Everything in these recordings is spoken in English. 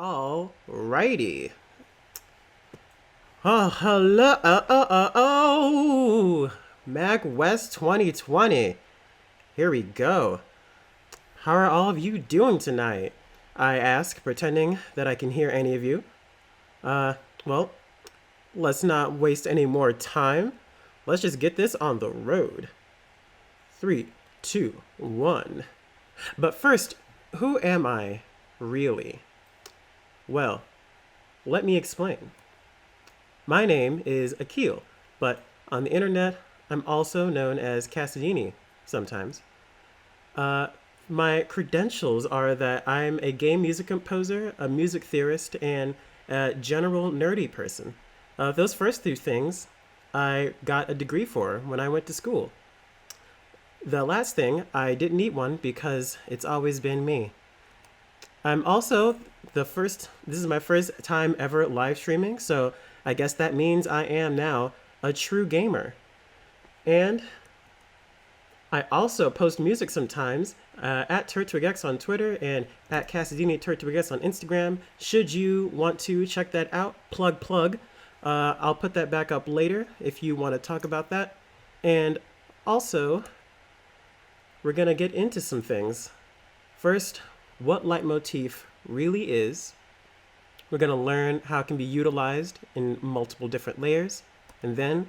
Alrighty. Oh, hello. MAGWest 2020. Here we go. How are all of you doing tonight? I ask, pretending that I can hear any of you. Well, let's not waste any more time. Let's just get this on the road. 3, 2, 1. But first, who am I, really? Well, let me explain. My name is Akil, but on the internet, I'm also known as Casadini sometimes. My credentials are that I'm a game music composer, a music theorist, and a general nerdy person. Those first two things I got a degree for when I went to school. The last thing, I didn't need one because it's always been me. I'm also this is my first time ever live streaming, so I guess that means I am now a true gamer. And I also post music sometimes at TurtwigX on Twitter and at Casadini TurtwigX on Instagram. Should you want to check that out, plug. I'll put that back up later if you want to talk about that. And also, we're going to get into some things. First, what leitmotif really is. We're going to learn how it can be utilized in multiple different layers. And then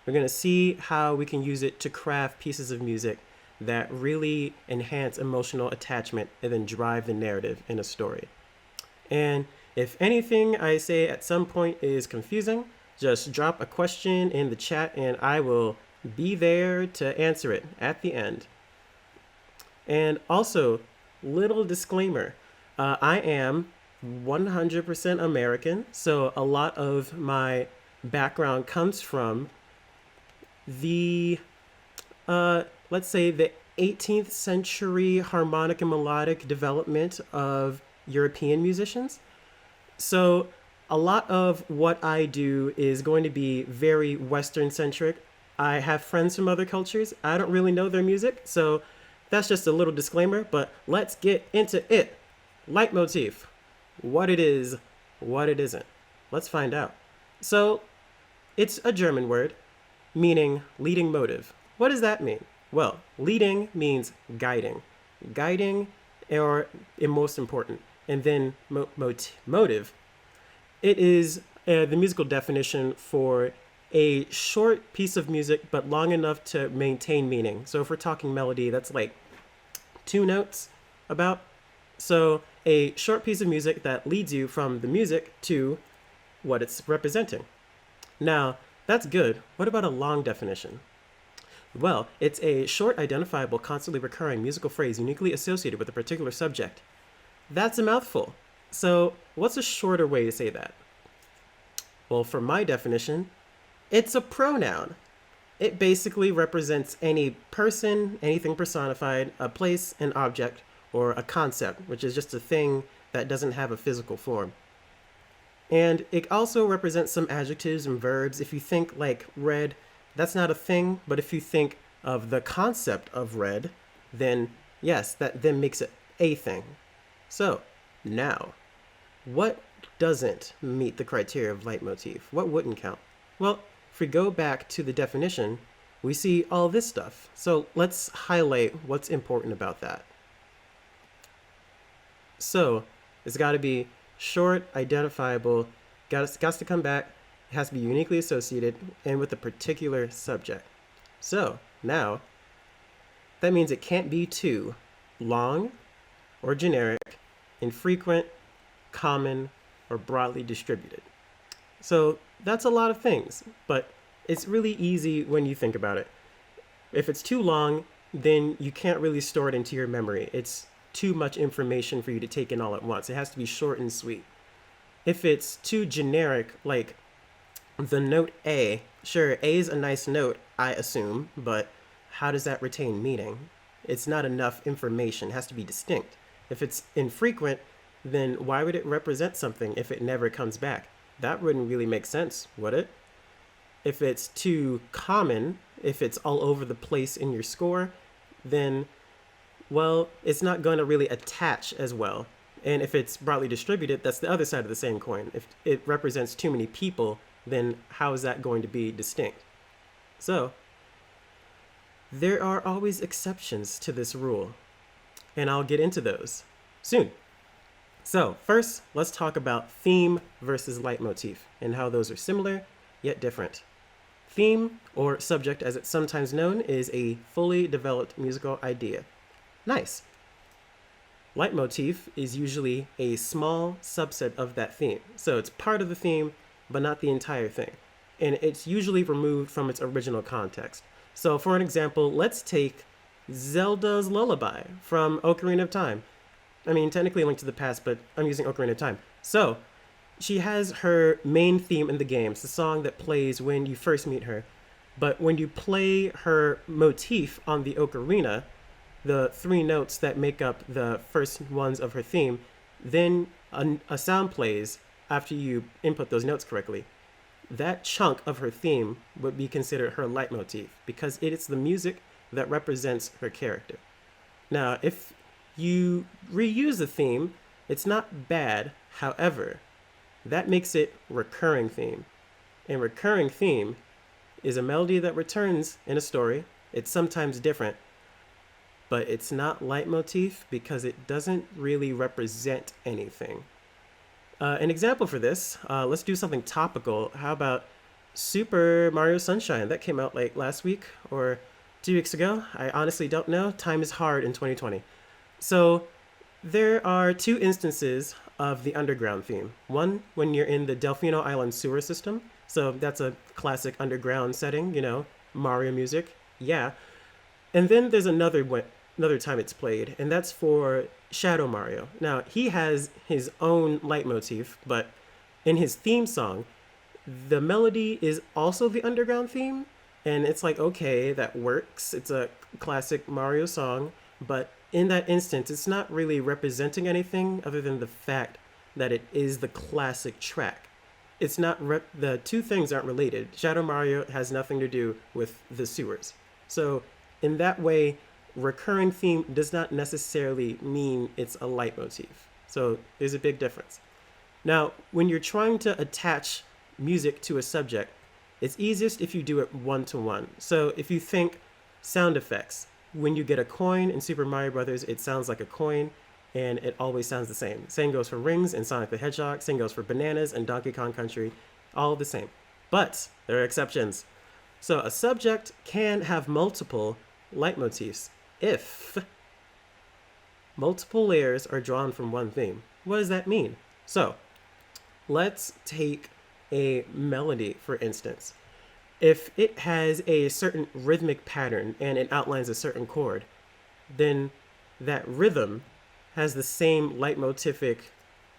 we're going to see how we can use it to craft pieces of music that really enhance emotional attachment and then drive the narrative in a story. And if anything I say at some point is confusing, just drop a question in the chat and I will be there to answer it at the end. And also, little disclaimer, I am 100% American, so a lot of my background comes from the, let's say, the 18th century harmonic and melodic development of European musicians. So a lot of what I do is going to be very Western centric. I have friends from other cultures. I don't really know their music, so that's just a little disclaimer, but let's get into it. Leitmotif. What it is, what it isn't. Let's find out. So, it's a German word meaning leading motive. What does that mean? Well, leading means guiding. Guiding or most important. And then motive. It is the musical definition for a short piece of music but long enough to maintain meaning. So if we're talking melody, that's like 2 notes about. So a short piece of music that leads you from the music to what it's representing. Now, that's good. What about a long definition? Well, it's a short, identifiable, constantly recurring musical phrase uniquely associated with a particular subject. That's a mouthful. So what's a shorter way to say that? Well, for my definition, it's a pronoun. It basically represents any person, anything personified, a place, an object, or a concept, which is just a thing that doesn't have a physical form. And it also represents some adjectives and verbs. If you think like red, that's not a thing, but if you think of the concept of red, then yes, that then makes it a thing. So, now, what doesn't meet the criteria of leitmotif? What wouldn't count? Well, if we go back to the definition, we see all this stuff. So let's highlight what's important about that. So it's got to be short, identifiable, got to come back, it has to be uniquely associated, and with a particular subject. So now, that means it can't be too long or generic, infrequent, common, or broadly distributed. So that's a lot of things, but it's really easy when you think about it. If it's too long, then you can't really store it into your memory. It's too much information for you to take in all at once. It has to be short and sweet. If it's too generic, like the note A, sure, A is a nice note, I assume, but how does that retain meaning? It's not enough information. It has to be distinct. If it's infrequent, then why would it represent something if it never comes back? That wouldn't really make sense, would it? If it's too common, if it's all over the place in your score, then, well, it's not going to really attach as well. And if it's broadly distributed, that's the other side of the same coin. If it represents too many people, then how is that going to be distinct? So, there are always exceptions to this rule, and I'll get into those soon. So, first, let's talk about theme versus leitmotif and how those are similar yet different. Theme, or subject as it's sometimes known, is a fully developed musical idea. Nice. Leitmotif is usually a small subset of that theme. So it's part of the theme, but not the entire thing. And it's usually removed from its original context. So for an example, let's take Zelda's Lullaby from Ocarina of Time. I mean, technically a Link to the Past, but I'm using Ocarina of Time. So she has her main theme in the game. It's the song that plays when you first meet her. But when you play her motif on the ocarina, the 3 notes that make up the first ones of her theme, then a sound plays after you input those notes correctly. That chunk of her theme would be considered her leitmotif because it is the music that represents her character. Now, if you reuse the theme, it's not bad. However, that makes it recurring theme. And recurring theme is a melody that returns in a story. It's sometimes different, but it's not leitmotif because it doesn't really represent anything. An example for this, let's do something topical. How about Super Mario Sunshine? That came out like last week or 2 weeks ago. I honestly don't know. Time is hard in 2020. So there are 2 instances of the underground theme. One, when you're in the Delfino Island sewer system. So that's a classic underground setting, Mario music. Yeah. And then there's another time it's played, and that's for Shadow Mario. Now, he has his own leitmotif, but in his theme song, the melody is also the underground theme, and it's like, okay, that works. It's a classic Mario song, but in that instance, it's not really representing anything other than the fact that it is the classic track. It's not, the 2 things aren't related. Shadow Mario has nothing to do with the sewers. So in that way, recurring theme does not necessarily mean it's a leitmotif. So there's a big difference. Now, when you're trying to attach music to a subject, it's easiest if you do it one-to-one. So if you think sound effects, when you get a coin in Super Mario Brothers, it sounds like a coin, and it always sounds the same. Same goes for rings in Sonic the Hedgehog, same goes for bananas in Donkey Kong Country, all the same. But there are exceptions. So a subject can have multiple leitmotifs if multiple layers are drawn from one theme. What does that mean? So let's take a melody, for instance. If it has a certain rhythmic pattern and it outlines a certain chord, then that rhythm has the same leitmotific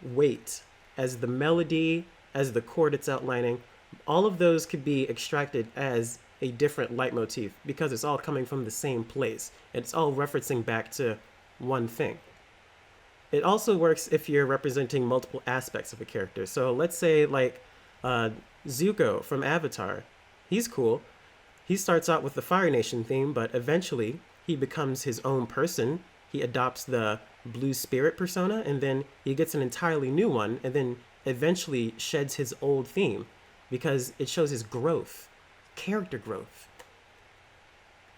weight as the melody, as the chord it's outlining. All of those could be extracted as a different leitmotif because it's all coming from the same place. It's all referencing back to one thing. It also works if you're representing multiple aspects of a character. So let's say like Zuko from Avatar. He's cool. He starts out with the Fire Nation theme, but eventually he becomes his own person. He adopts the Blue Spirit persona, and then he gets an entirely new one, and then eventually sheds his old theme because it shows his growth, character growth.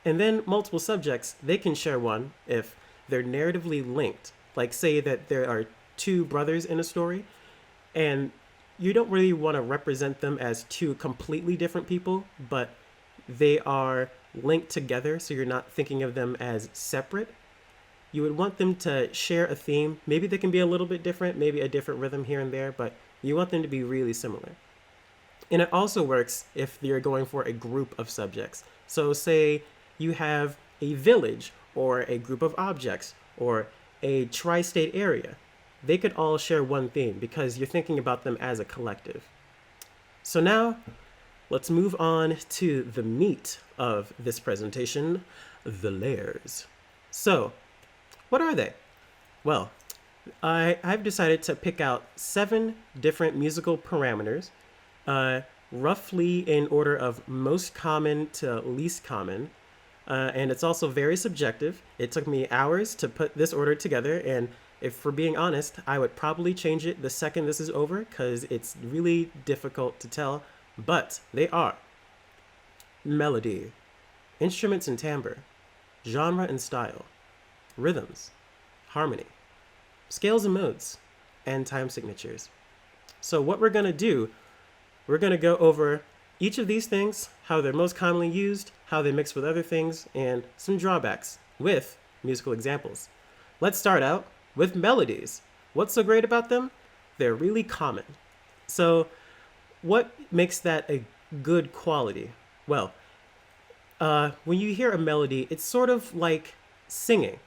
And then multiple subjects, they can share one if they're narratively linked. Like say that there are 2 brothers in a story, and you don't really want to represent them as 2 completely different people, but they are linked together, so you're not thinking of them as separate. You would want them to share a theme. Maybe they can be a little bit different, maybe a different rhythm here and there, but you want them to be really similar. And it also works if you're going for a group of subjects. So say you have a village or a group of objects or a tri-state area. They could all share one theme because you're thinking about them as a collective. So now let's move on to the meat of this presentation, the layers. So what are they? Well, I've decided to pick out 7 different musical parameters, roughly in order of most common to least common. And it's also very subjective. It took me hours to put this order together, and If we're being honest, I would probably change it the second this is over because it's really difficult to tell, but they are melody, instruments and timbre, genre and style, rhythms, harmony, scales and modes, and time signatures. So what we're going to do, we're going to go over each of these things, how they're most commonly used, how they mix with other things, and some drawbacks with musical examples. Let's start out with melodies. What's so great about them? They're really common. So what makes that a good quality? Well, when you hear a melody, it's sort of like singing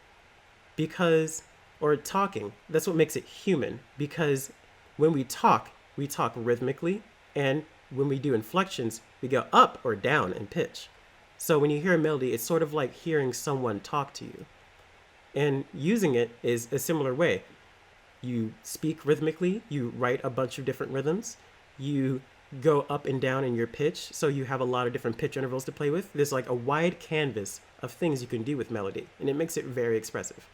because, or talking. That's what makes it human because when we talk rhythmically, and when we do inflections, we go up or down in pitch. So when you hear a melody, it's sort of like hearing someone talk to you. And using it is a similar way. You speak rhythmically, you write a bunch of different rhythms, you go up and down in your pitch, so you have a lot of different pitch intervals to play with. There's like a wide canvas of things you can do with melody, and it makes it very expressive.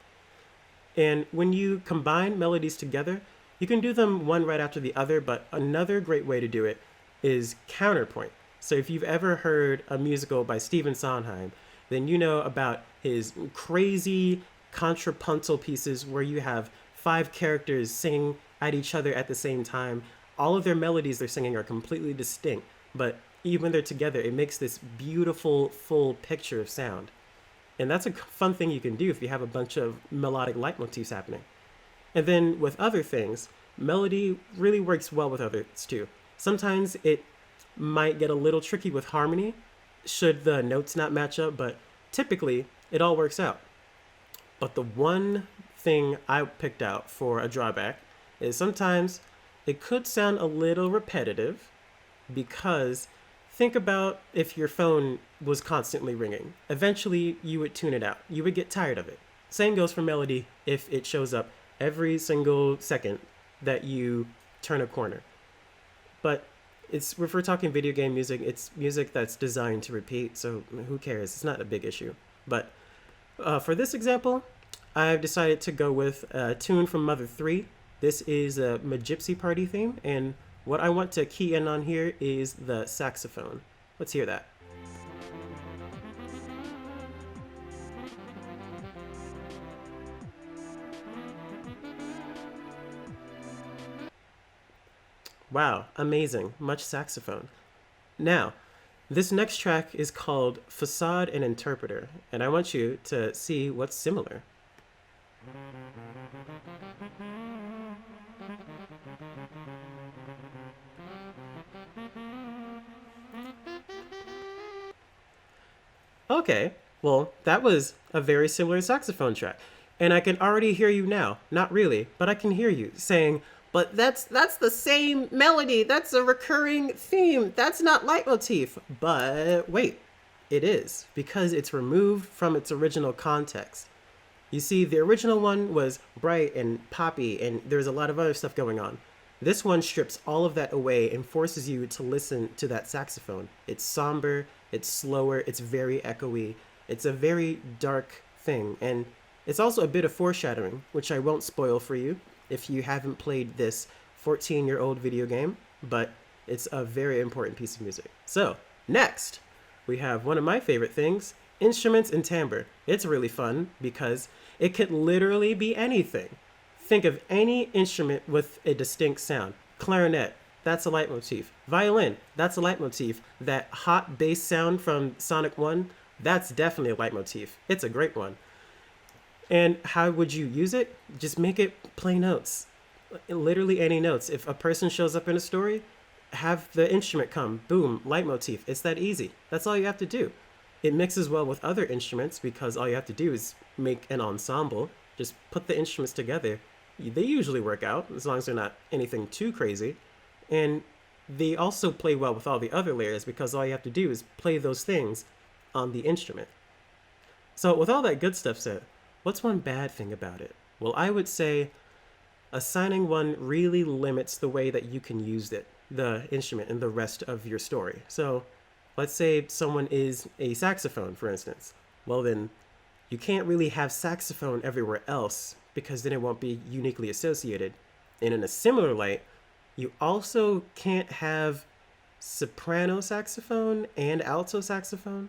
And when you combine melodies together, you can do them one right after the other, but another great way to do it is counterpoint. So if you've ever heard a musical by Stephen Sondheim, then you know about his crazy contrapuntal pieces where you have 5 characters singing at each other at the same time. All of their melodies they're singing are completely distinct, but even when they're together, it makes this beautiful, full picture of sound. And that's a fun thing you can do if you have a bunch of melodic leitmotifs happening. And then with other things, melody really works well with others too. Sometimes it might get a little tricky with harmony, should the notes not match up, but typically it all works out. But the one thing I picked out for a drawback is sometimes it could sound a little repetitive because think about if your phone was constantly ringing. Eventually you would tune it out. You would get tired of it. Same goes for melody if it shows up every single second that you turn a corner. But if we're talking video game music, it's music that's designed to repeat, so who cares? It's not a big issue. But for this example, I've decided to go with a tune from Mother 3. This is a Gypsy Party theme, and what I want to key in on here is the saxophone. Let's hear that. Wow, amazing, much saxophone. Now, this next track is called Facade and Interpreter, and I want you to see what's similar. Okay, well, that was a very similar saxophone track. And I can already hear you now. Not really, but I can hear you saying, but that's the same melody. That's a recurring theme. That's not leitmotif. But wait, it is, because it's removed from its original context. You see, the original one was bright and poppy, and there's a lot of other stuff going on. This one strips all of that away and forces you to listen to that saxophone. It's somber, it's slower, it's very echoey. It's a very dark thing, and it's also a bit of foreshadowing, which I won't spoil for you if you haven't played this 14-year-old video game, but it's a very important piece of music. So, next, we have one of my favorite things, instruments and timbre. It's really fun because it could literally be anything. Think of any instrument with a distinct sound. Clarinet, that's a leitmotif. Violin, that's a leitmotif. That hot bass sound from Sonic 1, that's definitely a leitmotif. It's a great one. And how would you use it? Just make it play notes. Literally any notes. If a person shows up in a story, have the instrument come. Boom, leitmotif. It's that easy. That's all you have to do. It mixes well with other instruments because all you have to do is make an ensemble. Just put the instruments together. They usually work out as long as they're not anything too crazy. And they also play well with all the other layers because all you have to do is play those things on the instrument. So with all that good stuff said, what's one bad thing about it? Well, I would say assigning one really limits the way that you can use it, the instrument, in the rest of your story. So let's say someone is a saxophone, for instance. Well, then you can't really have saxophone everywhere else because then it won't be uniquely associated. And in a similar light, you also can't have soprano saxophone and alto saxophone.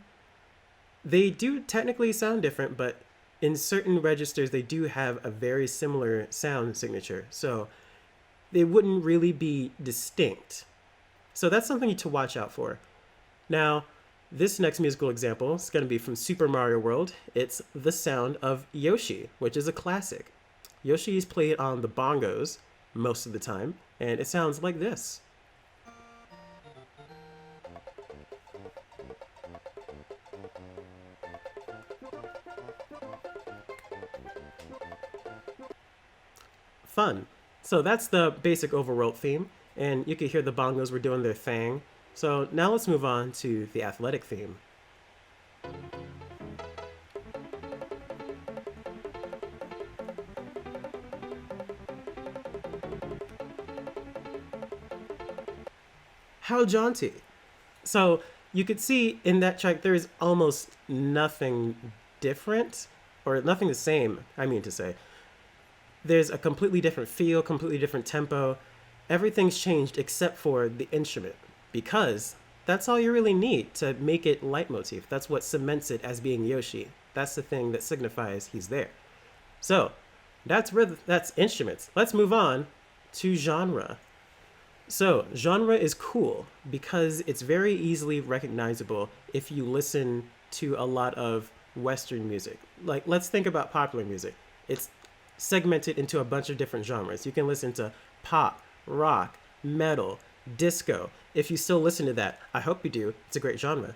They do technically sound different, but in certain registers, they do have a very similar sound signature. So they wouldn't really be distinct. So that's something to watch out for. Now, this next musical example is going to be from Super Mario World. It's the sound of Yoshi, which is a classic. Yoshi is played on the bongos most of the time, and it sounds like this. Fun. So that's the basic overworld theme, and you can hear the bongos were doing their thing. So now let's move on to the athletic theme. How jaunty. So you could see in that track there is almost nothing different, or nothing the same, I mean to say. There's a completely different feel, completely different tempo. Everything's changed except for the instrument, because that's all you really need to make it leitmotif. That's what cements it as being Yoshi. That's the thing that signifies he's there. So that's instruments. Let's move on to genre. So genre is cool because it's very easily recognizable if you listen to a lot of Western music. Like, let's think about popular music. It's segmented into a bunch of different genres. You can listen to pop, rock, metal, disco. If you still listen to that, I hope you do. It's a great genre.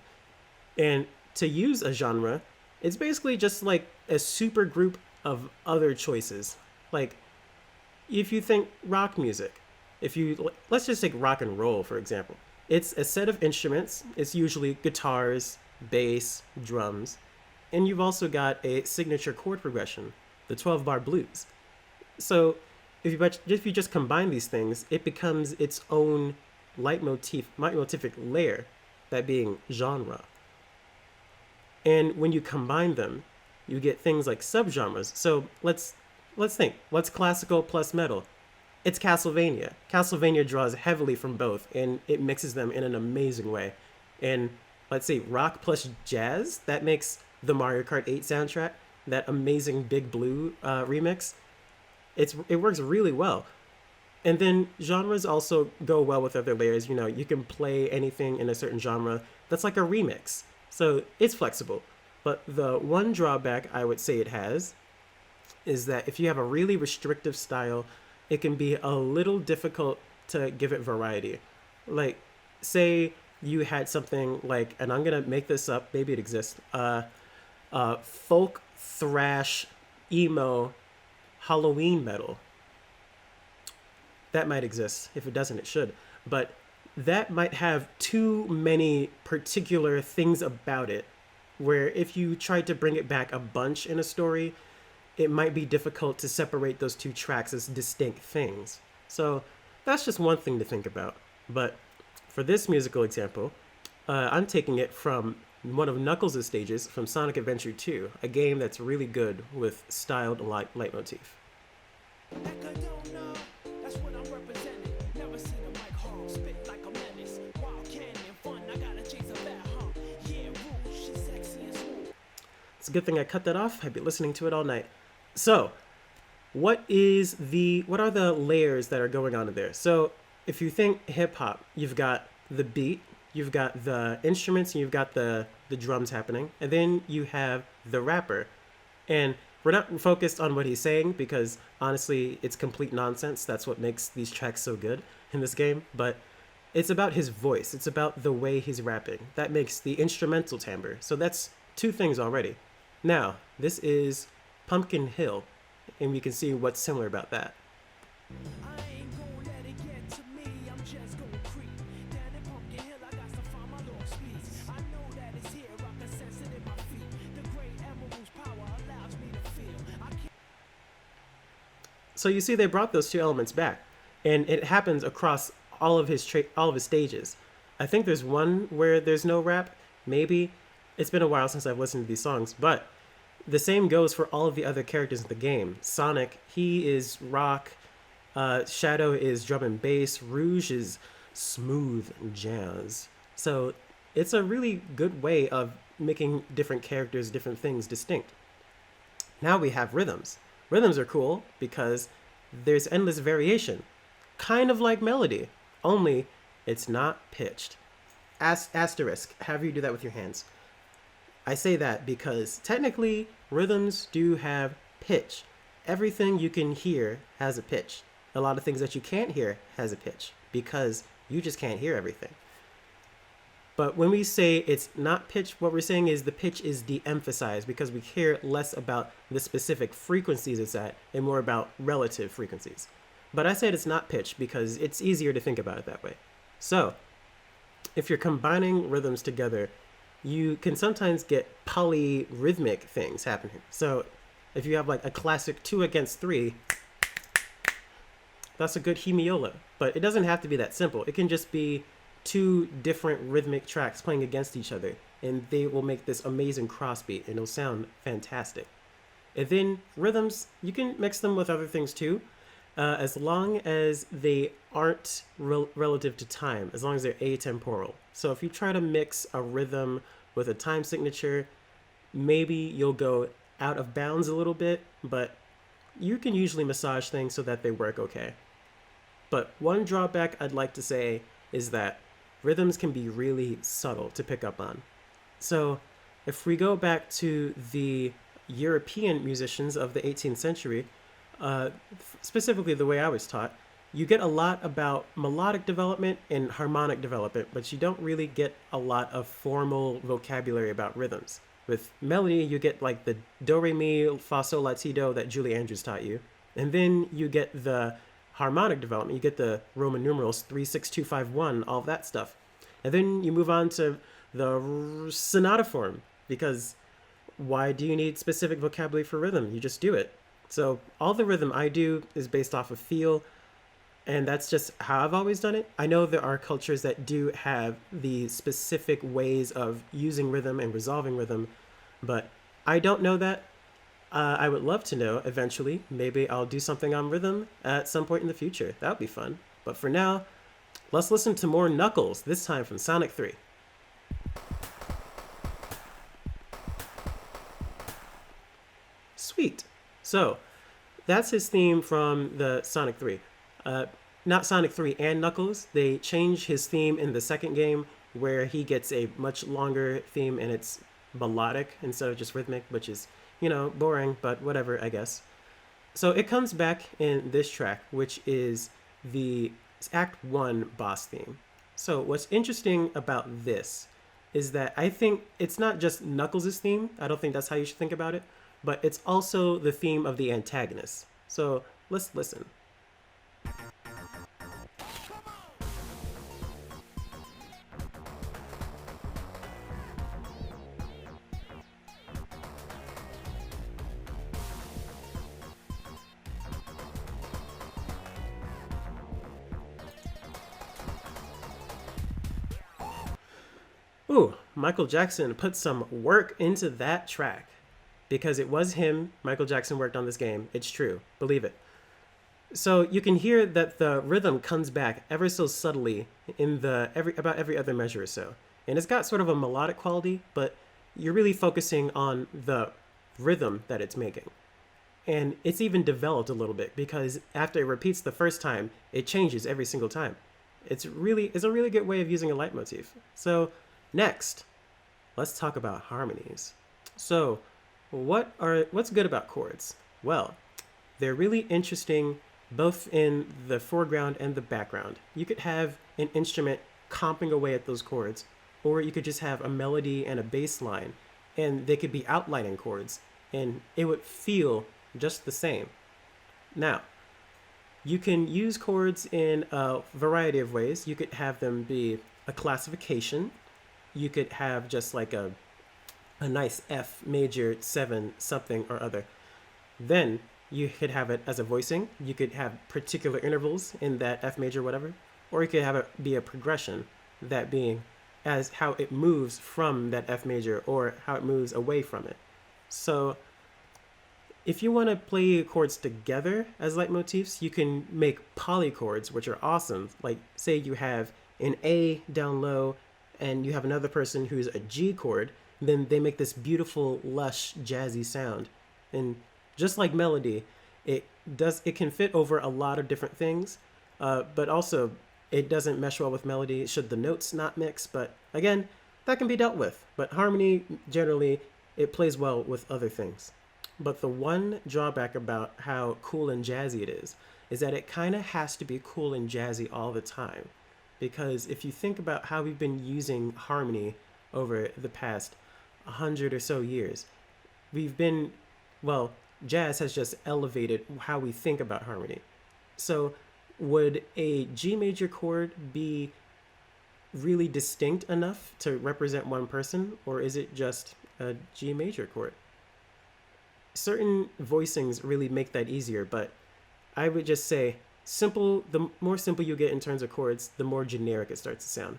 And to use a genre, it's basically just like a super group of other choices. Like, if you think rock music, let's just take rock and roll, for example. It's a set of instruments. It's usually guitars, bass, drums, and you've also got a signature chord progression, the 12-bar blues. So if you just combine these things, it becomes its own leitmotific layer, that being genre. And when you combine them, you get things like subgenres. So let's think. What's classical plus metal? It's Castlevania. Castlevania draws heavily from both, and it mixes them in an amazing way. And let's say rock plus jazz, that makes the Mario Kart 8 soundtrack, that amazing Big Blue remix. It works really well. And then genres also go well with other layers. You know, you can play anything in a certain genre that's like a remix. So it's flexible. But the one drawback I would say it has is that if you have a really restrictive style, it can be a little difficult to give it variety. Like, say you had something like, and I'm gonna make this up, maybe it exists, folk, thrash, emo, Halloween metal. That might exist. If it doesn't, it should. But that might have too many particular things about it, where if you tried to bring it back a bunch in a story, it might be difficult to separate those two tracks as distinct things. So that's just one thing to think about. But for this musical example, I'm taking it from one of Knuckles' stages from Sonic Adventure 2, a game that's really good with styled leitmotif. It's a good thing I cut that off. I'd be listening to it all night. So, what are the layers that are going on in there? So, if you think hip hop, you've got the beat, you've got the instruments, and you've got the drums happening, and then you have the rapper. And we're not focused on what he's saying because honestly, it's complete nonsense. That's what makes these tracks so good in this game. But it's about his voice. It's about the way he's rapping. That makes the instrumental timbre. So that's two things already. Now, this is Pumpkin Hill, and we can see what's similar about that. So you see they brought those two elements back, and it happens across all of his stages. I think there's one where there's no rap, maybe. It's been a while since I've listened to these songs, but The same goes for all of the other characters in the game. Sonic, he is rock. Shadow is drum and bass. Rouge is smooth jazz. So it's a really good way of making different characters, different things distinct. Now we have rhythms. Rhythms are cool because there's endless variation, kind of like melody, only it's not pitched. Asterisk, have you do that with your hands. I say that because technically rhythms do have pitch. Everything you can hear has a pitch. A lot of things that you can't hear has a pitch because you just can't hear everything. But when we say it's not pitch, what we're saying is the pitch is de-emphasized because we care less about the specific frequencies it's at and more about relative frequencies. But I said it's not pitch because it's easier to think about it that way. So, if you're combining rhythms together, you can sometimes get polyrhythmic things happening. So, if you have like a classic 2 against 3, that's a good hemiola. But it doesn't have to be that simple. It can just be 2 different rhythmic tracks playing against each other, and they will make this amazing crossbeat, and it'll sound fantastic. And then rhythms, you can mix them with other things too, as long as they aren't relative to time, as long as they're atemporal. So if you try to mix a rhythm with a time signature, maybe you'll go out of bounds a little bit, but you can usually massage things so that they work okay. But one drawback I'd like to say is that rhythms can be really subtle to pick up on. So if we go back to the European musicians of the 18th century, specifically the way I was taught, you get a lot about melodic development and harmonic development, but you don't really get a lot of formal vocabulary about rhythms. With melody, you get like the do, re, mi, fa, sol, la, ti, do that Julie Andrews taught you. And then you get the harmonic development. You get the Roman numerals 3, 6, 2, 5, 1, all of that stuff. And then you move on to the sonata form, because why do you need specific vocabulary for rhythm? You just do it. So all the rhythm I do is based off of feel, and that's just how I've always done it. I know there are cultures that do have the specific ways of using rhythm and resolving rhythm, but I don't know that. I would love to know eventually. Maybe I'll do something on rhythm at some point in the future. That would be fun. But for now, let's listen to more Knuckles, this time from Sonic 3. Sweet. So, that's his theme from the Sonic 3. Not Sonic 3 and Knuckles. They change his theme in the second game where he gets a much longer theme and it's melodic instead of just rhythmic, which is, boring, but whatever, I guess. So it comes back in this track, which is the Act 1 boss theme. So what's interesting about this is that I think it's not just Knuckles' theme. I don't think that's how you should think about it, but it's also the theme of the antagonist. So let's listen. Ooh, Michael Jackson put some work into that track. Because it was him, Michael Jackson worked on this game. It's true. Believe it. So you can hear that the rhythm comes back ever so subtly in about every other measure or so. And it's got sort of a melodic quality, but you're really focusing on the rhythm that it's making. And it's even developed a little bit because after it repeats the first time, it changes every single time. It's a really good way of using a leitmotif. So next, let's talk about harmonies. So what's good about chords? Well, they're really interesting both in the foreground and the background. You could have an instrument comping away at those chords, or you could just have a melody and a bass line, and they could be outlining chords, and it would feel just the same. Now, you can use chords in a variety of ways. You could have them be a classification. You could have just like a nice F major 7 something or other. Then you could have it as a voicing. You could have particular intervals in that F major whatever, or you could have it be a progression, that being as how it moves from that F major or how it moves away from it. So If you want to play chords together as leitmotifs, you can make polychords, which are awesome. Like, say you have an A down low and you have another person who's a G chord, then they make this beautiful, lush, jazzy sound. And just like melody, it can fit over a lot of different things, but also it doesn't mesh well with melody should the notes not mix. But again, that can be dealt with. But harmony, generally, it plays well with other things. But the one drawback about how cool and jazzy it is that it kind of has to be cool and jazzy all the time. Because if you think about how we've been using harmony over the past 100 or so years, we've been, well, jazz has just elevated how we think about harmony. So, would a G major chord be really distinct enough to represent one person, or is it just a G major chord? Certain voicings really make that easier, but I would just say simple, the more simple you get in terms of chords, the more generic it starts to sound.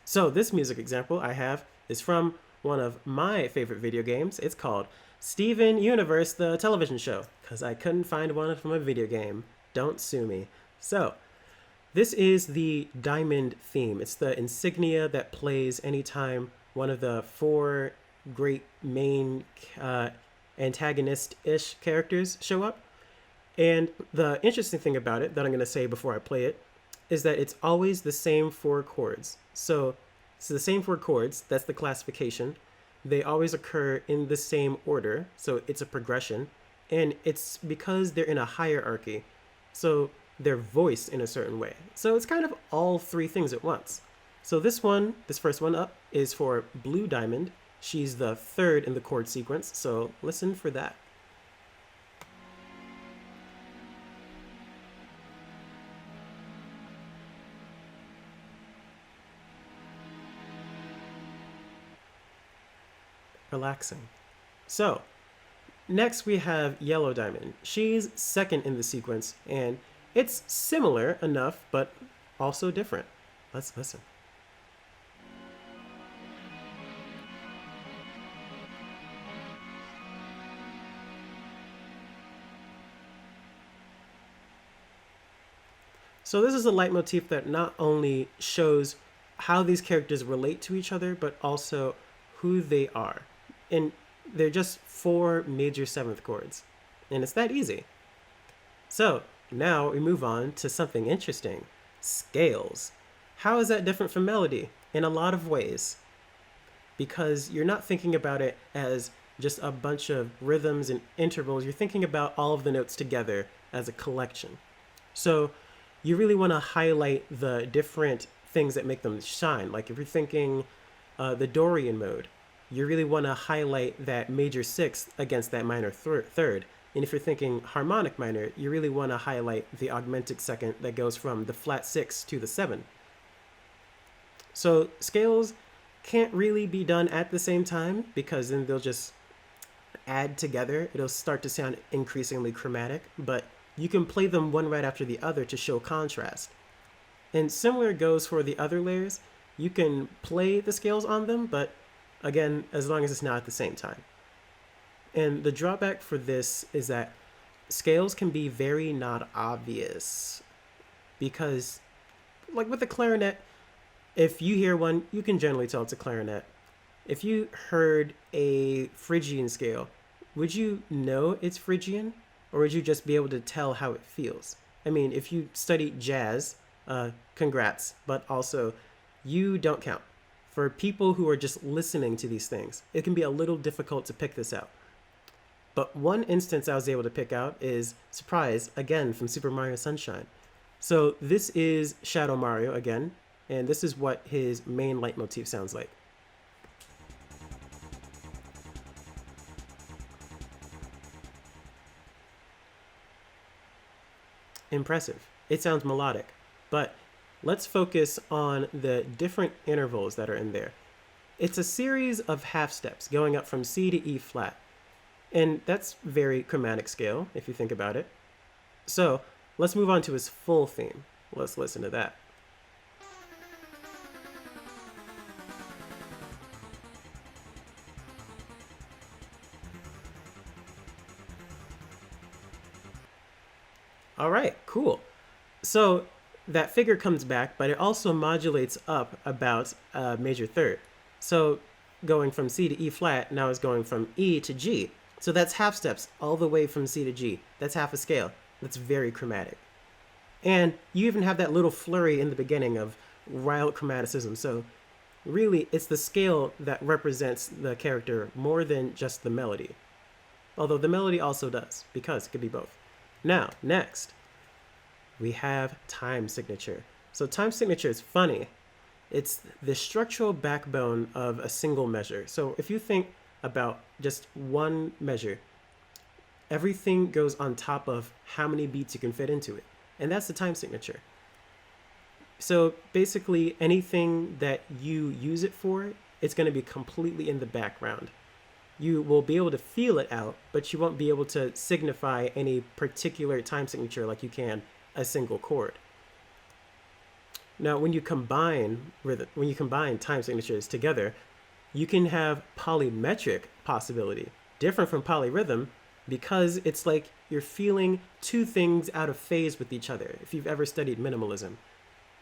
So this music example I have is from one of my favorite video games. It's called Steven Universe, the television show, because I couldn't find one from a video game. Don't sue me. So, this is the diamond theme. It's the insignia that plays anytime one of the four great main antagonist-ish characters show up. And the interesting thing about it that I'm going to say before I play it is that it's always the same four chords. So it's the same four chords. That's the classification. They always occur in the same order. So it's a progression. And it's because they're in a hierarchy. So they're voiced in a certain way. So it's kind of all three things at once. So this first one up, is for Blue Diamond. She's the third in the chord sequence. So listen for that. Relaxing. So, next we have Yellow Diamond. She's second in the sequence, and it's similar enough, but also different. Let's listen. So this is a leitmotif that not only shows how these characters relate to each other, but also who they are. And they're just four major seventh chords. And it's that easy. So now we move on to something interesting. Scales. How is that different from melody? In a lot of ways. Because you're not thinking about it as just a bunch of rhythms and intervals. You're thinking about all of the notes together as a collection. So you really want to highlight the different things that make them shine. Like if you're thinking the Dorian mode, you really want to highlight that major sixth against that minor third. And if you're thinking harmonic minor, you really want to highlight the augmented second that goes from the flat six to the seven. So scales can't really be done at the same time because then they'll just add together. It'll start to sound increasingly chromatic, but you can play them one right after the other to show contrast. And similar goes for the other layers. You can play the scales on them, but again, as long as it's not at the same time. And the drawback for this is that scales can be very not obvious because, like with the clarinet, if you hear one, you can generally tell it's a clarinet. If you heard a Phrygian scale, would you know it's Phrygian? Or would you just be able to tell how it feels? I mean, if you study jazz, congrats, but also you don't count. For people who are just listening to these things, it can be a little difficult to pick this out. But one instance I was able to pick out is, surprise, again, from Super Mario Sunshine. So this is Shadow Mario again, and this is what his main leitmotif sounds like. Impressive. It sounds melodic, but let's focus on the different intervals that are in there. It's a series of half steps going up from C to E flat, and that's very chromatic scale if you think about it. So let's move on to his full theme. Let's listen to that. All right, cool. So that figure comes back, but it also modulates up about a major third. So going from C to E flat now is going from E to G. So that's half steps all the way from C to G. That's half a scale. That's very chromatic. And you even have that little flurry in the beginning of wild chromaticism. So really, it's the scale that represents the character more than just the melody. Although the melody also does, because it could be both. Now, next, we have time signature. So time signature is funny. It's the structural backbone of a single measure. So if you think about just one measure, everything goes on top of how many beats you can fit into it. And that's the time signature. So basically, anything that you use it for, it's going to be completely in the background. You will be able to feel it out, but you won't be able to signify any particular time signature like you can a single chord. Now, when you combine time signatures together, you can have polymetric possibility, different from polyrhythm, because it's like you're feeling two things out of phase with each other, if you've ever studied minimalism.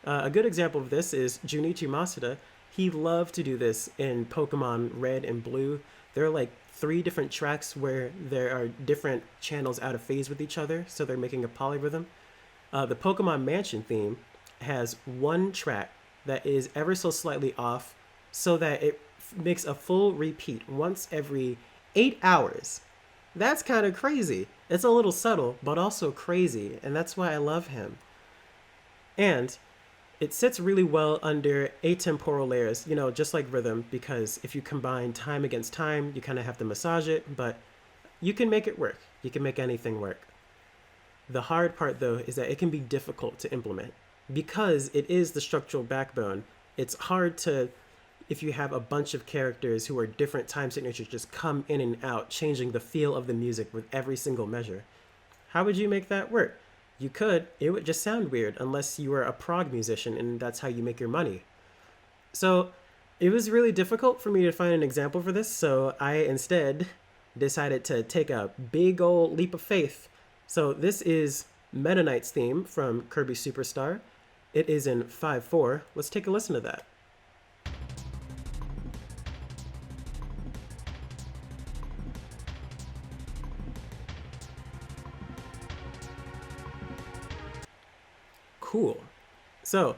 A good example of this is Junichi Masuda. He loved to do this in Pokemon Red and Blue. There are like 3 different tracks where there are different channels out of phase with each other, so they're making a polyrhythm. The Pokemon Mansion theme has one track that is ever so slightly off, so that it makes a full repeat once every 8 hours. That's kind of crazy. It's a little subtle, but also crazy, and that's why I love him. And it sits really well under atemporal layers, just like rhythm, because if you combine time against time, you kind of have to massage it, but you can make it work. You can make anything work. The hard part, though, is that it can be difficult to implement. Because it is the structural backbone, it's hard to, if you have a bunch of characters who are different time signatures, just come in and out, changing the feel of the music with every single measure. How would you make that work? You could, it would just sound weird unless you were a prog musician and that's how you make your money. So it was really difficult for me to find an example for this, so I instead decided to take a big old leap of faith. So this is Meta Knight's theme from Kirby Superstar. It is in 5/4. Let's take a listen to that. Cool. So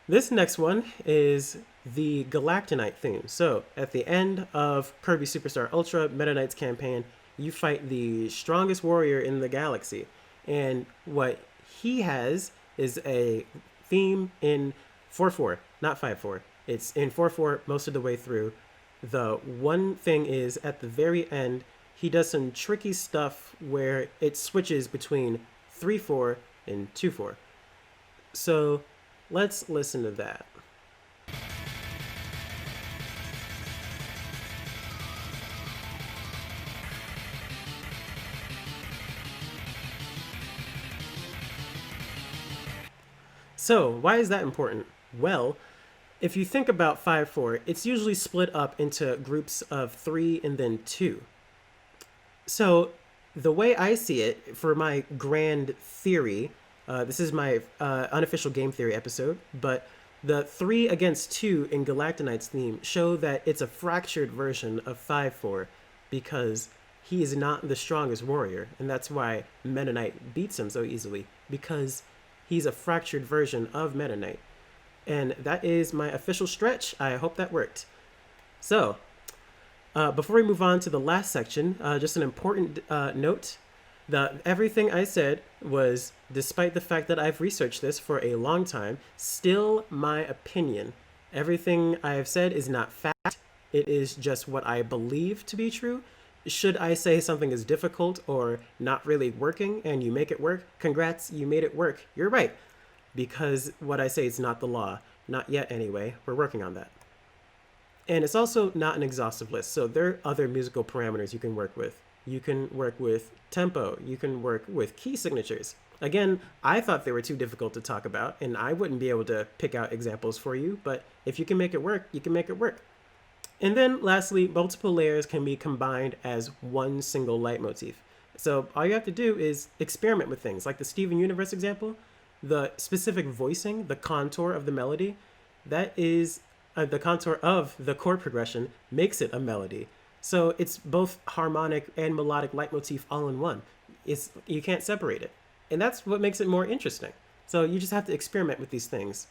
this next one is the Galactonite theme. So at the end of Kirby Superstar Ultra, Meta Knight's campaign, you fight the strongest warrior in the galaxy. And what he has is a theme in 4/4, not 5/4. It's in 4/4 most of the way through. The one thing is at the very end, he does some tricky stuff where it switches between 3/4 and 2/4. So let's listen to that. So why is that important? Well, if you think about 5/4, it's usually split up into groups of 3 and then 2. So the way I see it, for my grand theory, this is my unofficial game theory episode, but the 3 against 2 in Galactonite's theme show that it's a fractured version of 5/4 because he is not the strongest warrior, and that's why Meta Knight beats him so easily, because he's a fractured version of Meta Knight. And that is my official stretch. I hope that worked. So, before we move on to the last section, just an important note. Everything I said was, despite the fact that I've researched this for a long time, still my opinion. Everything I have said is not fact. It is just what I believe to be true. Should I say something is difficult or not really working and you make it work, congrats, you made it work. You're right. Because what I say is not the law. Not yet anyway. We're working on that. And it's also not an exhaustive list. So there are other musical parameters you can work with. You can work with tempo. You can work with key signatures. Again, I thought they were too difficult to talk about, and I wouldn't be able to pick out examples for you, but if you can make it work, you can make it work. And then lastly, multiple layers can be combined as one single leitmotif. So all you have to do is experiment with things like the Steven Universe example, the specific voicing, the contour of the melody, that is the contour of the chord progression makes it a melody. So it's both harmonic and melodic leitmotif all in one. You can't separate it. And that's what makes it more interesting. So you just have to experiment with these things.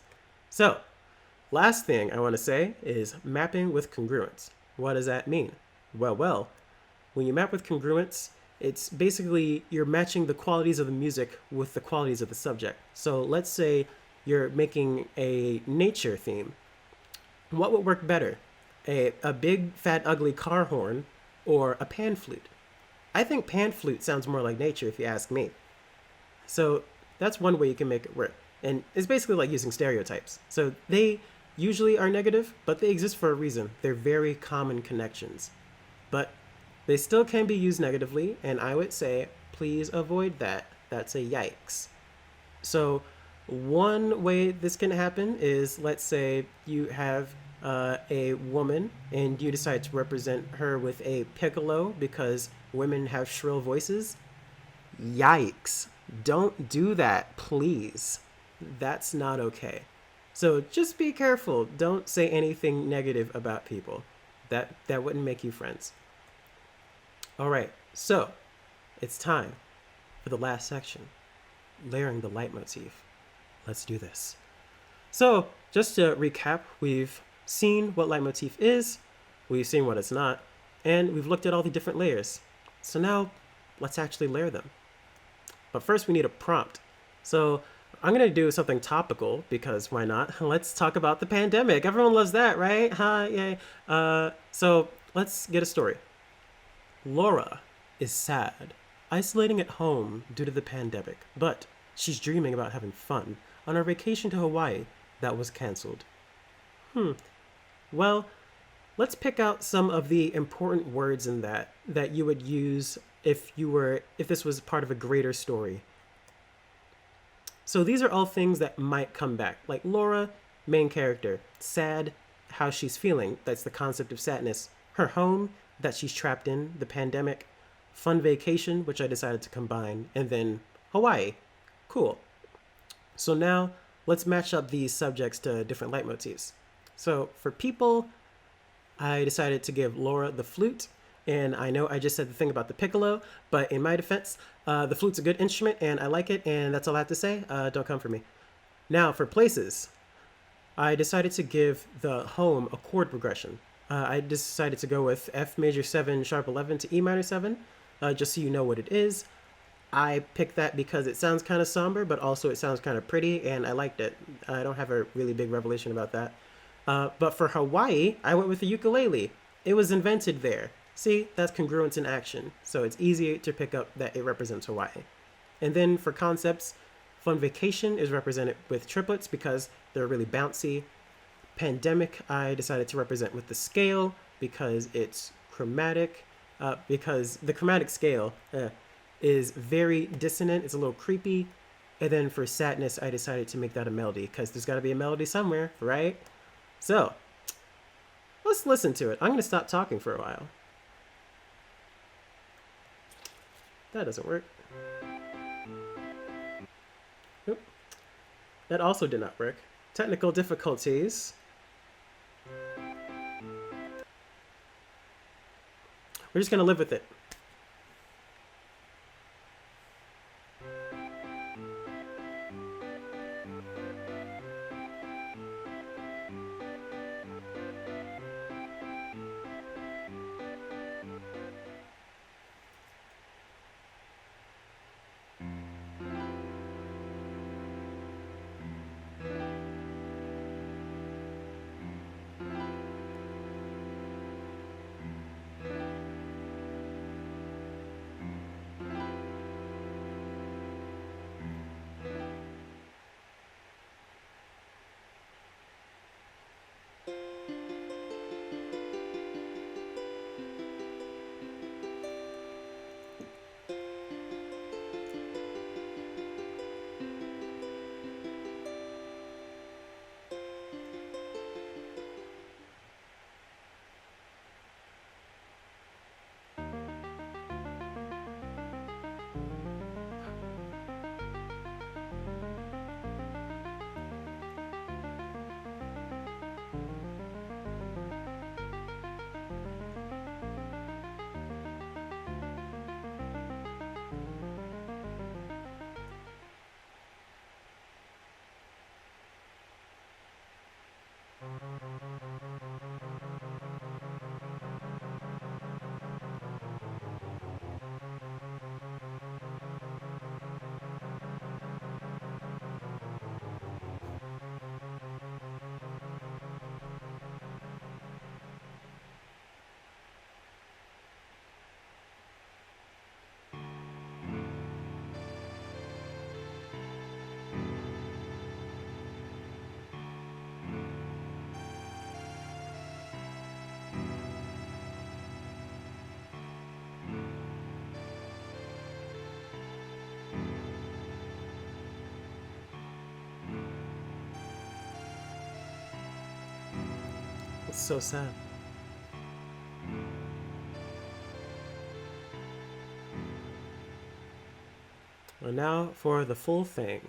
So, last thing I want to say is mapping with congruence. What does that mean? Well, when you map with congruence, it's basically you're matching the qualities of the music with the qualities of the subject. So let's say you're making a nature theme. What would work better? A big, fat, ugly car horn or a pan flute? I think pan flute sounds more like nature if you ask me. So that's one way you can make it work. And it's basically like using stereotypes. So they usually are negative, but they exist for a reason. They're very common connections. But they still can be used negatively, and I would say please avoid that. That's a yikes. So one way this can happen is, let's say you have a woman and you decide to represent her with a piccolo because women have shrill voices. Yikes. Don't do that, please. That's not okay. So just be careful. Don't say anything negative about people. That wouldn't make you friends. All right, so it's time for the last section, layering the leitmotif. Let's do this. So just to recap, we've seen what leitmotif is, we've seen what it's not, and we've looked at all the different layers. So now let's actually layer them. But first we need a prompt. So I'm going to do something topical because why not? Let's talk about the pandemic. Everyone loves that, right? Yay. So let's get a story. Laura is sad, isolating at home due to the pandemic, but she's dreaming about having fun on her vacation to Hawaii that was canceled. Well, let's pick out some of the important words in that you would use if this was part of a greater story. So these are all things that might come back, like Laura, main character, sad, how she's feeling, that's the concept of sadness, her home, that she's trapped in, the pandemic, fun vacation, which I decided to combine, and then Hawaii. Cool. So now let's match up these subjects to different leitmotifs. So for people, I decided to give Laura the flute, and I know I just said the thing about the piccolo, but in my defense, the flute's a good instrument, and I like it, and that's all I have to say. Don't come for me. Now for places, I decided to give the home a chord progression. I decided to go with F major 7 sharp 11 to E minor 7, just so you know what it is. I picked that because it sounds kind of somber, but also it sounds kind of pretty, and I liked it. I don't have a really big revelation about that. But for Hawaii, I went with the ukulele. It was invented there. See, that's congruence in action, so it's easy to pick up that it represents Hawaii. And then for concepts, fun vacation is represented with triplets because they're really bouncy. Pandemic, I decided to represent with the scale because it's chromatic, because the chromatic scale is very dissonant, it's a little creepy. And then for sadness, I decided to make that a melody because there's got to be a melody somewhere, right? So let's listen to it. I'm going to stop talking for a while. That doesn't work. Oop. That also did not work. Technical difficulties. We're just going to live with it. It's so sad. Well, now for the full thing.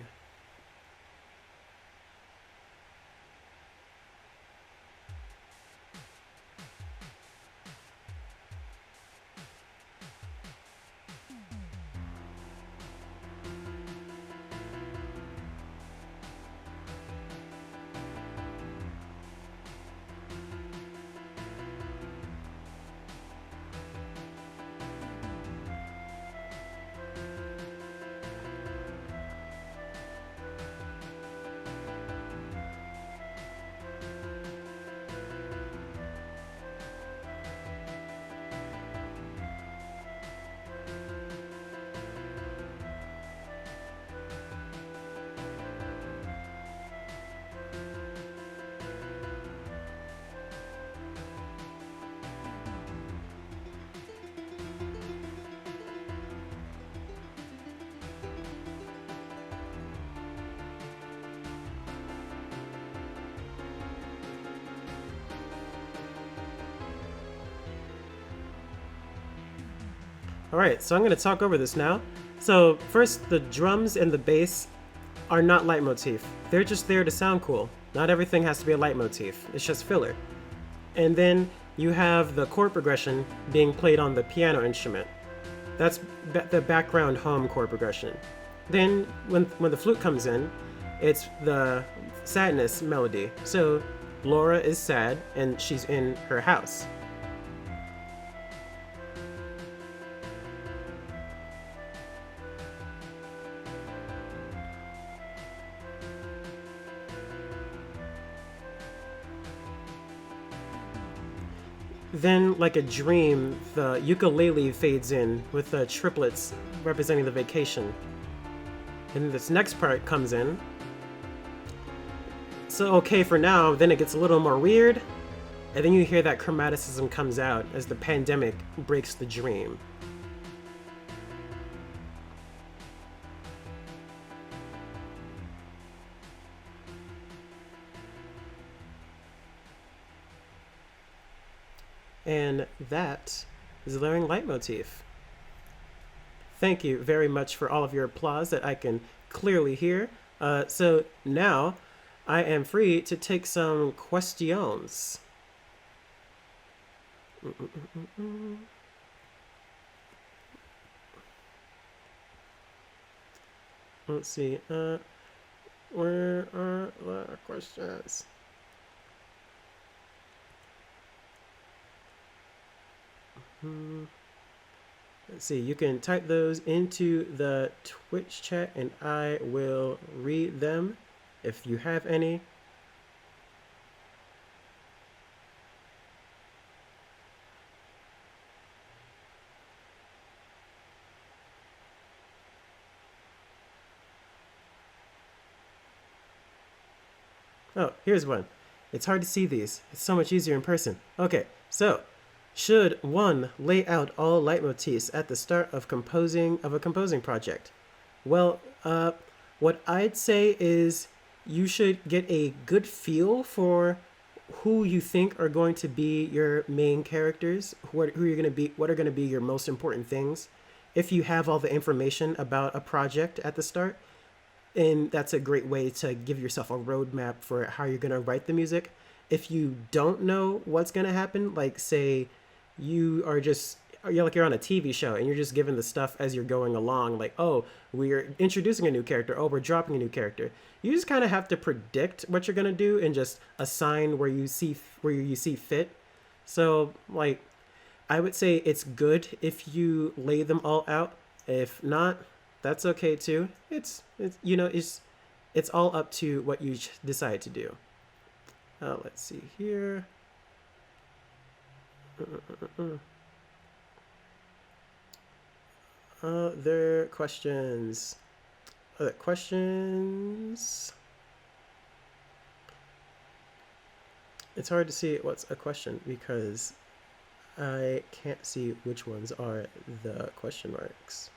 Alright, so I'm going to talk over this now. So first, the drums and the bass are not leitmotif. They're just there to sound cool. Not everything has to be a leitmotif. It's just filler. And then you have the chord progression being played on the piano instrument. That's the background hum chord progression. Then when the flute comes in, it's the sadness melody. So Laura is sad and she's in her house. Then, like a dream, the ukulele fades in with the triplets representing the vacation. And this next part comes in. So okay for now, then it gets a little more weird, and then you hear that chromaticism comes out as the pandemic breaks the dream. And that is the Layering Laitmotif. Thank you very much for all of your applause that I can clearly hear. So now I am free to take some questions. Let's see. Where are the questions? Let's see, you can type those into the Twitch chat and I will read them if you have any. Oh, here's one. It's hard to see these. It's so much easier in person. Okay, so should one lay out all leitmotifs at the start of a composing project? Well, what I'd say is you should get a good feel for who you think are going to be your main characters, who you're going to be, what are going to be your most important things. If you have all the information about a project at the start, and that's a great way to give yourself a roadmap for how you're going to write the music. If you don't know what's going to happen, like say you are just you're on a TV show and you're just given the stuff as you're going along. Like, oh, we're introducing a new character. Oh, we're dropping a new character. You just kind of have to predict what you're gonna do and just assign where you see fit. So like, I would say it's good if you lay them all out. If not, that's okay too. It's all up to what you decide to do. Let's see here. Other questions. Other questions. It's hard to see what's a question because I can't see which ones are the question marks.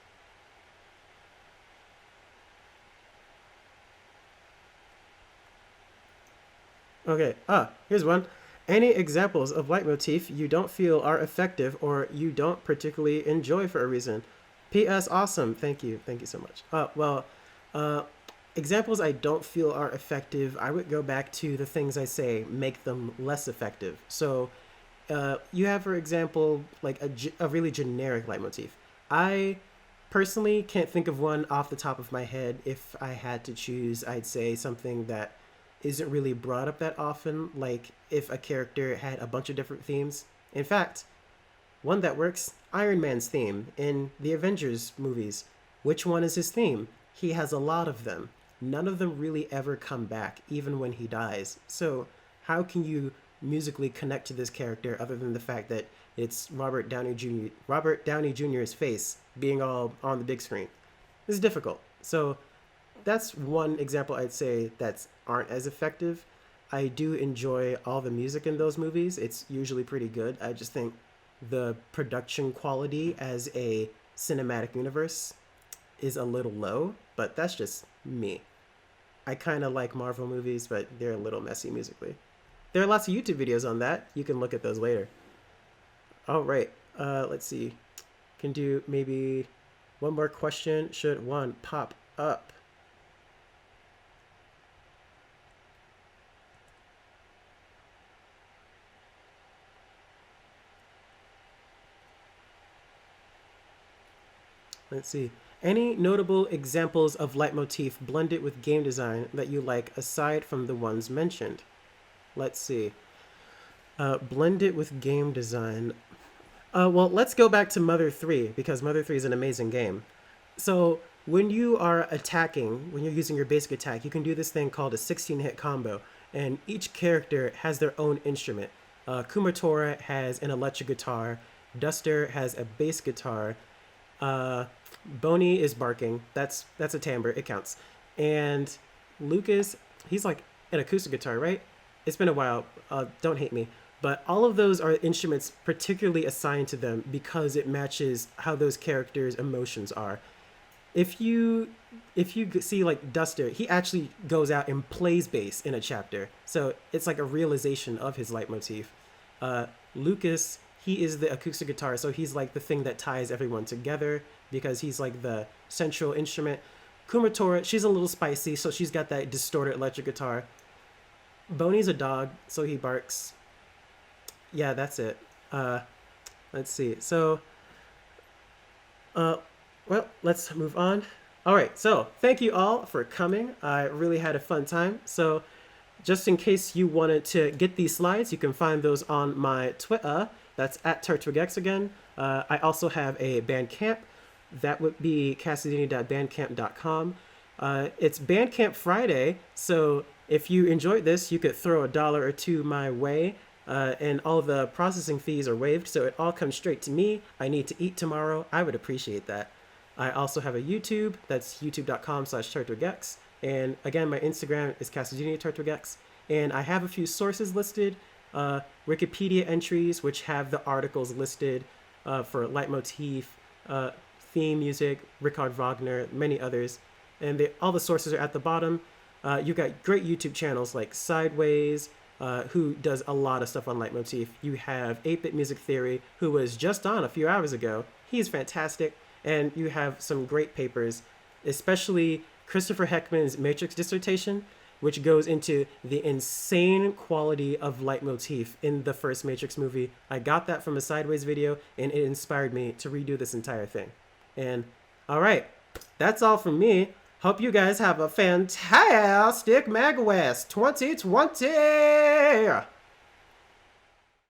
Okay, here's one. Any examples of leitmotif you don't feel are effective or you don't particularly enjoy for a reason? P.S. Awesome. Thank you. Thank you so much. Uh, examples I don't feel are effective, I would go back to the things I say make them less effective. So you have, for example, like a really generic leitmotif. I personally can't think of one off the top of my head. If I had to choose, I'd say something that isn't really brought up that often, like if a character had a bunch of different themes. In fact, one that works, Iron Man's theme in the Avengers movies. Which one is his theme? He has a lot of them. None of them really ever come back, even when he dies. So how can you musically connect to this character other than the fact that it's Robert Downey Jr.'s face being all on the big screen? It's difficult. So that's one example I'd say that's aren't as effective. I do enjoy all the music in those movies. It's usually pretty good. I just think the production quality as a cinematic universe is a little low, but that's just me. I kind of like Marvel movies, but they're a little messy musically. There are lots of YouTube videos on that. You can look at those later. All right. Let's see. Can do maybe one more question. Should one pop up? Let's see. Any notable examples of leitmotif blended with game design that you like aside from the ones mentioned? Let's see. Blended with game design. Well, let's go back to Mother 3 because Mother 3 is an amazing game. So when you are attacking, when you're using your basic attack, you can do this thing called a 16-hit combo, and each character has their own instrument. Kumatora has an electric guitar. Duster has a bass guitar. Boney is barking. That's a timbre. It counts. And Lucas, he's like an acoustic guitar, right? It's been a while. Don't hate me. But all of those are instruments particularly assigned to them because it matches how those characters' emotions are. If you see like Duster, he actually goes out and plays bass in a chapter. So it's like a realization of his leitmotif. Lucas, he is the acoustic guitar, so he's like the thing that ties everyone together because he's like the central instrument. Kumatora, she's a little spicy, so she's got that distorted electric guitar. Boney's a dog, so he barks. Yeah, that's it. Let's see. So, well, let's move on. All right, so thank you all for coming. I really had a fun time. So just in case you wanted to get these slides, you can find those on my Twitter. That's at TurtwigX again. I also have a Bandcamp. That would be cassidini.bandcamp.com. It's Bandcamp Friday, so if you enjoyed this, you could throw $1 or $2 my way. And all the processing fees are waived, so it all comes straight to me. I need to eat tomorrow. I would appreciate that. I also have a YouTube. That's youtube.com/TurtwigX. And again, my Instagram is CassidiniTurtwigX. And I have a few sources listed, Wikipedia entries, which have the articles listed for leitmotif, theme music, Richard Wagner, many others. And all the sources are at the bottom. You've got great YouTube channels like Sideways, who does a lot of stuff on leitmotif. You have 8-Bit Music Theory, who was just on a few hours ago. He's fantastic. And you have some great papers, especially Christopher Heckman's Matrix dissertation. which goes into the insane quality of leitmotif in the first Matrix movie. I got that from a Sideways video, and it inspired me to redo this entire thing. And all right, that's all from me. Hope you guys have a fantastic MAGWest 2020!